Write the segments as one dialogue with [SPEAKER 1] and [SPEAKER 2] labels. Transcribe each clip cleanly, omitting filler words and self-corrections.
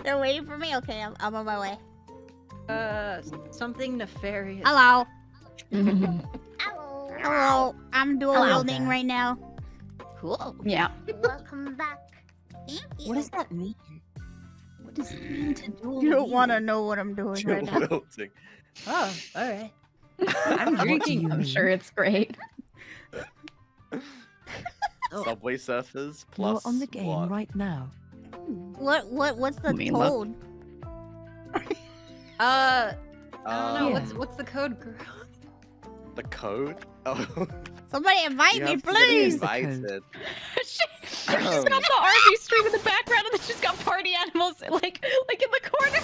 [SPEAKER 1] They're waiting for me? Okay, I'm on my way.
[SPEAKER 2] Something nefarious.
[SPEAKER 1] Hello.
[SPEAKER 3] Hello.
[SPEAKER 1] Hello. I'm dual wielding right now.
[SPEAKER 2] Cool.
[SPEAKER 4] Yeah.
[SPEAKER 3] Welcome back. Thank you.
[SPEAKER 4] What does that mean? What does it mean to dual
[SPEAKER 1] You don't
[SPEAKER 4] wield?
[SPEAKER 1] want to know what I'm doing right now.
[SPEAKER 5] Wilting.
[SPEAKER 2] Oh, all right. I'm drinking.
[SPEAKER 4] I'm sure it's great.
[SPEAKER 5] Subway Surfers
[SPEAKER 6] You're
[SPEAKER 5] plus
[SPEAKER 6] on the game
[SPEAKER 5] what?
[SPEAKER 6] right now.
[SPEAKER 1] What's the
[SPEAKER 4] I mean, look.
[SPEAKER 1] code?
[SPEAKER 2] I don't know.
[SPEAKER 6] Yeah.
[SPEAKER 2] What's the code, girl?
[SPEAKER 5] The code? Oh,
[SPEAKER 1] Somebody invite
[SPEAKER 5] you
[SPEAKER 1] me,
[SPEAKER 5] have to get
[SPEAKER 1] please.
[SPEAKER 5] invited.
[SPEAKER 4] She's got the RV stream in the background, and then she's got party animals like in the corner.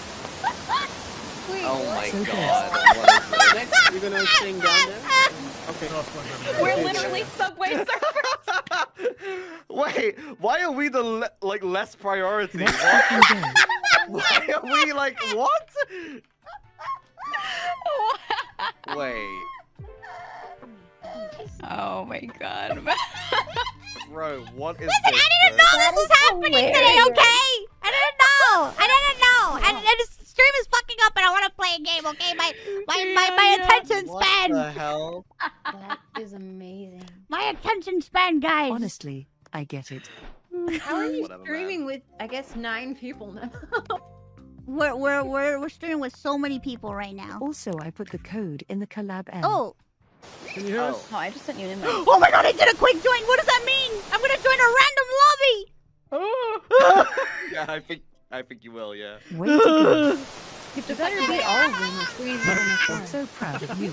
[SPEAKER 2] Wait,
[SPEAKER 5] Oh
[SPEAKER 2] what?
[SPEAKER 5] my
[SPEAKER 6] So
[SPEAKER 5] god. What is this?
[SPEAKER 7] Next, you're gonna sing down there? Okay.
[SPEAKER 4] We're literally Subway Surfers.
[SPEAKER 5] Wait, why are we the less priority?
[SPEAKER 6] Let's
[SPEAKER 5] What?
[SPEAKER 6] fucking go.
[SPEAKER 5] Why are we like what? Wait,
[SPEAKER 4] Oh my god.
[SPEAKER 5] bro, what is
[SPEAKER 1] Listen,
[SPEAKER 5] this?
[SPEAKER 1] I didn't know
[SPEAKER 3] That
[SPEAKER 1] this was
[SPEAKER 3] is
[SPEAKER 1] happening today,
[SPEAKER 3] hilarious.
[SPEAKER 1] okay? I didn't know. And the stream is fucking up and I want to play a game, okay? My attention
[SPEAKER 5] What
[SPEAKER 1] span.
[SPEAKER 5] the hell?
[SPEAKER 3] That is amazing.
[SPEAKER 1] My attention span, guys.
[SPEAKER 6] Honestly, I get it.
[SPEAKER 2] How are you
[SPEAKER 5] Whatever, man.
[SPEAKER 2] streaming with, I guess, 9 people now?
[SPEAKER 1] We're streaming with so many people right now.
[SPEAKER 6] Also, I put the code in the collab end.
[SPEAKER 1] Oh.
[SPEAKER 7] Can you hear us?
[SPEAKER 4] Oh, I just sent you an invite.
[SPEAKER 1] Oh my god, I did a quick join. What does that mean? I'm gonna join a random lobby.
[SPEAKER 5] Yeah, I think you will, yeah.
[SPEAKER 6] Way to go.
[SPEAKER 3] You better be all of them. Or freeze them in the
[SPEAKER 6] I'm
[SPEAKER 3] front.
[SPEAKER 6] so proud of you.